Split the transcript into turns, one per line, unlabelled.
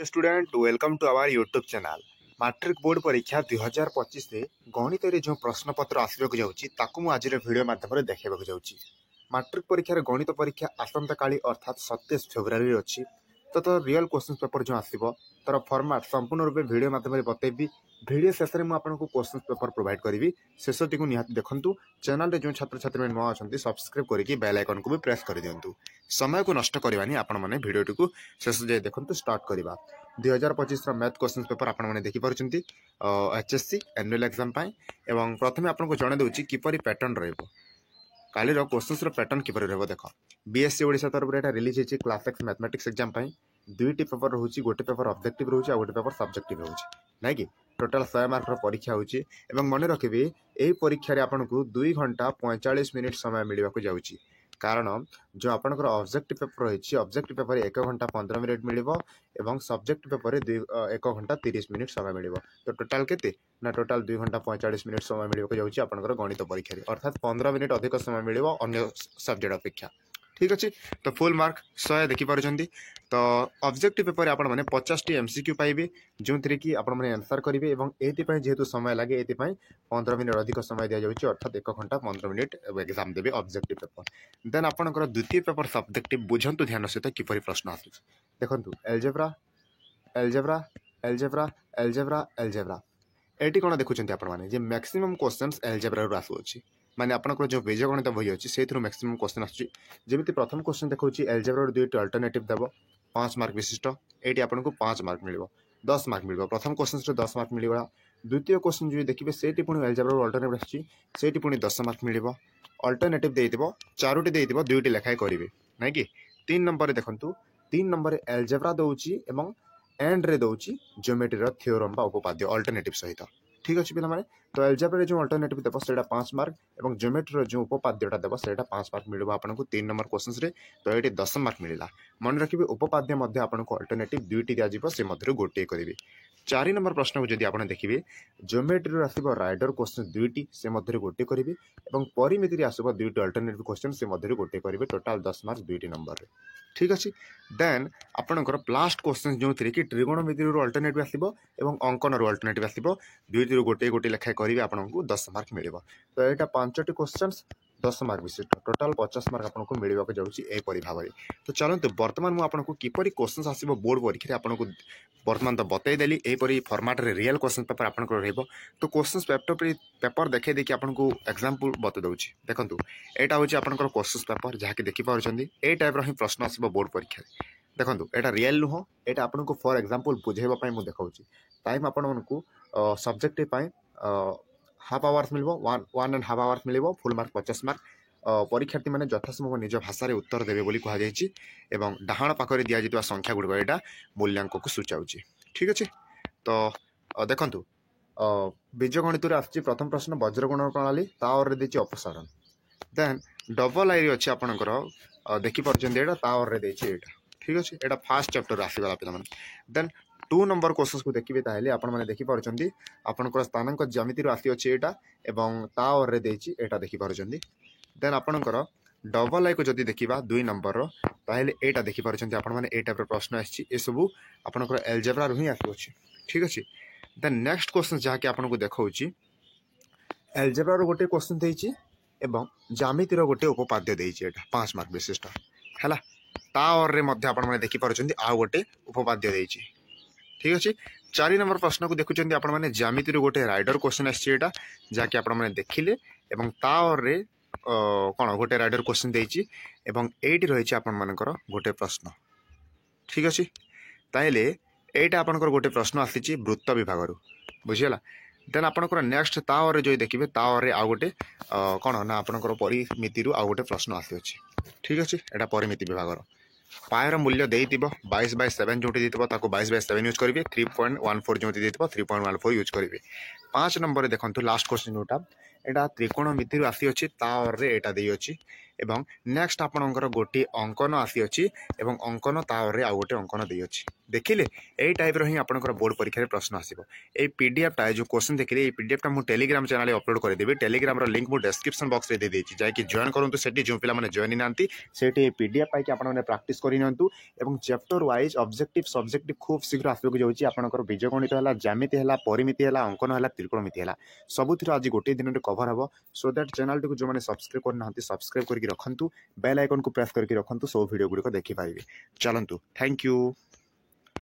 Dear student welcome to our YouTube channel. Matric board परीक्षा 2025 रे गणित रे जो प्रश्न पत्र आसबाक जाउची ताकू मु आज वीडियो माध्यम रे देखेबाक जाउची। मैट्रिक परीक्षा रे गणित परीक्षा आसंता काली अर्थात 27 फेब्रुआरी रे अछि। तो रियल क्वेश्चन पेपर जो आसीबो तार फॉर्मेट संपूर्ण रूप वीडियो माध्यम रे बतेबी। वीडियो शेष में आपको क्वेश्चन पेपर प्रोवाइड करी शेषटी को निहाती देखंतु। चैनल रे जो छात्र छात्री नुआ अच्छा सब्सक्राइब करके बेल आइकन को भी प्रेस कर दिंतु। समय को नष्ट करवानी आपण मैंने भिडियोटी को शेष जाए देखंतु। स्टार्ट करवा 2025 मैथ क्वेश्चन पेपर आपण मैंने देखि पारुचंती एचएससी एनुअल एग्जाम पाई। एवं प्रथमे आपको जणे दउची किपरि पैटर्न रहइबो काली रो क्वेश्चंस रो पैटर्न किपरि रहइबो। देखो बीएससी ओडिशा तरफ एटा रिलीज हेची क्लास 6 मैथमेटिक्स एग्जाम पाई। दुईटी पेपर रहउची, गोटे पेपर ऑब्जेक्टिव रहउची आ गोटे पेपर सब्जेक्टिव रहउची नै कि टोटल 100 मार्क रो परीक्षा होची। एवं मन रखिबे एई परीक्षा रे आपनको 2 घंटा 45 मिनिट समय मिलबा को जाउची। कारण जो आपनकर ऑब्जेक्टिव पेपर रही ऑब्जेक्टिव पेपर 1 घंटा 15 मिनिट मिलिबो एवं सब्जेक्ट पेपर 1 घंटा 30 मिनिट समय मिलिबो। तो टोटल केते ना टोटल 2 घंटा 45 मिनिट समय मिलिबो को जाउची आपनकर गणित परीक्षा रे, अर्थात 15 मिनिट अधिक समय मिलिबो अन्य सब्जेक्ट अपेक्षा। ठीक अच्छे। तो फुल मार्क 100 देखि पारुचंती। तो ऑब्जेक्टिव पेपर आपण माने 50 टी एमसीक्यू पाइबे जो थ्री कि आपण माने आंसर करिवे एवं एति पय जेहेतु समय लागे एति पय 15 मिनिट अधिक समय दिया जाउची, अर्थात 1 घंटा 15 मिनिट एग्जाम देबे ऑब्जेक्टिव पेपर। देन आपनकर द्वितीय पेपर सब्जेक्टिव बुझंतु ध्यान सहित किपरि प्रश्न आसु। देखंतु algebra algebra algebra algebra algebra एटी कोन देखुचंती आपण माने जे मैक्सिमम क्वेश्चंस एल्जेब्रा रो आसु अछि। माने आपनकर जो बीजगणित बही अछि सेथरो मैक्सिमम क्वेश्चन आछि। जेमिति प्रथम क्वेश्चन देखौछि एल्जेब्रा रो दुईटी अल्टरनेटिव देबो 5 मार्क विशिष्ट। एटी आपनको 5 मार्क मिलिबो, 10 मार्क मिलिबो। प्रथम क्वेश्चन रे 10 मार्क मिलिबो। द्वितीय क्वेश्चन जो देखिबे सेटी पुनी एल्जेब्रा रो अल्टरनेटिव अछि, सेटी पुनी 10 मार्क मिलिबो। अल्टरनेटिव देइतिबो चारोटी देइतिबो दुईटी लेखाय करिवे नै कि। 3 नंबर रे देखंतु 3 नंबर रे एल्जेब्रा दउछि एवं एंड रे दउछि ज्योमेट्री रो थ्योरम बा उपपाद्य अल्टरनेटिव सहित। ठीक अछि पिला माने। तो एल्जेब्रा रे जो अल्टरनेटिव देबो सेटा 5 मार्क एवं ज्योमेट्री रो जो उपपाद्यटा देबो सेटा 5 मार्क मिलिबो आपनको 3 नंबर क्वेश्चंस रे। तो एटी 10 मार्क मिलिला। मन रखिबे उपपाद्य मध्ये आपनको अल्टरनेटिव दुईटी दिया जिवो से मध्ये गोटे करिवे। 4 नंबर प्रश्न को जदि आपण देखिबे ज्योमेट्री रो आसीबो राइडर क्वेश्चन दुईटी से मध्ये गोटे करिवे एवं परिमिति रे आसीबो दुईटी अल्टरनेटिव क्वेश्चन से मध्ये गोटे करिवे। टोटल 10 मार्क दुईटी नंबर रे। ठीक अछि। देन आपनकर लास्ट क्वेश्चन जो थ्री कि त्रिकोणमिति रो अल्टरनेटिव आसीबो एवं अंकन रो अल्टरनेटिव आसीबो दुईटी रो गोटे गोटे लेखा करिवे आपनको 10 मार्क मिलिबो। तो एटा 5टी क्वेश्चंस 10 मार्क विशिष्ट टोटल 50 मार्क आपनको मिलिबा को जाउची ए परि भाबरे। तो चलंतु वर्तमान मु आपनको किपरि क्वेश्चंस आसीबो बोर्ड परीक्षा रे आपनको वर्तमान तो बतई देली ए परि फॉर्मेट रे रियल क्वेश्चन पेपर आपनको रहइबो। तो क्वेश्चंस पेपर देखे देखि आपनको एग्जांपल बत दउची। देखंतु एटा होची आपनको क्वेश्चंस पेपर जहा कि देखि पारुचंदी ए टाइप रो ही प्रश्न आसीबो बोर्ड परीक्षा रे। देखंतु एटा रियल नुहो, एटा आपनको फॉर एग्जांपल बुझेबा पय मु देखाउची। टाइम आपनको सब्जेक्ट पय हाफ आवर्स मिलबो 1.5 आवर्स मिलबो। Full mark 50 mark. परीक्षार्थी माने यथासंभव निज भाषा रे उत्तर देबे बोली कहा जायछि एवं डाहाण पाखरे दिया जितवा संख्या गुडको एटा मूल्यांक को सूचाउछि। ठीक अछि। तो देखंतु बीजगणित रे आछि प्रथम प्रश्न वज्रगुणन प्रणाली ताओर रे देछि अपसारण। देन डबल आई रे अछि आपनकर देखि परचंदी एटा ताओर रे देछि एटा। ठीक अछि। एटा फर्स्ट चैप्टर आसी वाला पिला माने। देन 2 नंबर क्वेश्चंस को देखिबे ताहेले आपण माने देखि परचंदी आपनकर स्थानांक ज्यामिति रो आसी अछि एटा एवं ताओर रे देछि एटा देखि परचंदी। देन आपनकर डबल आई को जदि देखिबा 2 नंबर रो ताहेले एटा देखि परचंदी आपण माने ए टाइप रो प्रश्न आछि। ए सब आपनकर एल्जेब्रा रो ही आसी अछि। ठीक अछि। देन नेक्स्ट क्वेश्चन जहा कि आपनको देखाउछि एल्जेब्रा रो गोटे क्वेश्चन देछि एवं ज्यामिति रो गोटे उपपाद्य देछि एटा 5 मार्क विशिष्ट हैला। ताओर रे मध्ये आपण माने देखि परचंदी आ गोटे उपपाद्य देछि। ठीक अछि। 4 नंबर प्रश्न को देखुचंदी आपण माने ज्यामिति रो गोटे राइडर क्वेश्चन आछि एटा जहा कि आपण माने देखिले एवं ताओर रे कोन गोटे राइडर क्वेश्चन देछि एवं 8 रहिछि आपण मानकर गोटे प्रश्न। ठीक अछि। ताइले एटा आपनकर गोटे प्रश्न आसीछि वृत्त विभाग रो बुझियला। देन आपनकर नेक्स्ट ताओर रे जो देखिबे ताओर रे आ गोटे कोन ना आपनकर परिमिति रो आ गोटे प्रश्न आसी अछि। ठीक अछि। एटा परिमिति विभाग रो पायर मूल्य देइतिबो 22/7 जोटी देइतिबो ताको 22/7 यूज करिवे। 3.14 जोटी देइतिबो 3.14 यूज करिवे। 5 नंबर रे देखंतु लास्ट क्वेश्चन जोटा एटा त्रिकोणमिति रो आसी अछि ताओर रे एटा देइ अछि एवं नेक्स्ट आपणकर गोटे अंकन आसी एवं अंकन तारे आउ गोटे अंकन दे अच्छी देखिले यही टाइप रही आपंकर बोर्ड परीक्षा प्रश्न आसो ये पीडीएफ टा जो क्वेश्चन देखिए पीडीएफ टा मुझे टेलीग्राम चैनल अपलोड करदेवी टेलीग्राम लिंक मुझे डिस्क्रिप्शन बॉक्स रे दे देछि जाकि जॉइन करूँ से जो पे जॉइन नांती से पीडीएफ पाई आपने प्राक्टिस करनियंतु एवं चैप्टर वाइज ऑब्जेक्टिव सब्जेक्टिव खूब शीघ्र आसवाक जाऊँगी आपंकर बीजगणित है ज्यामिति है परिमिति है अंकन है त्रिकोणमिति है सबुथ आज गोटे दिन में कवर हम सो दैट चैनल टी जो मैंने सब्सक्राइब करना सब्सक्राइब करके रखु बेल आइकन को प्रेस करके रखु सब वीडियो गुड़िक देखिपारे चलतु थैंक यू।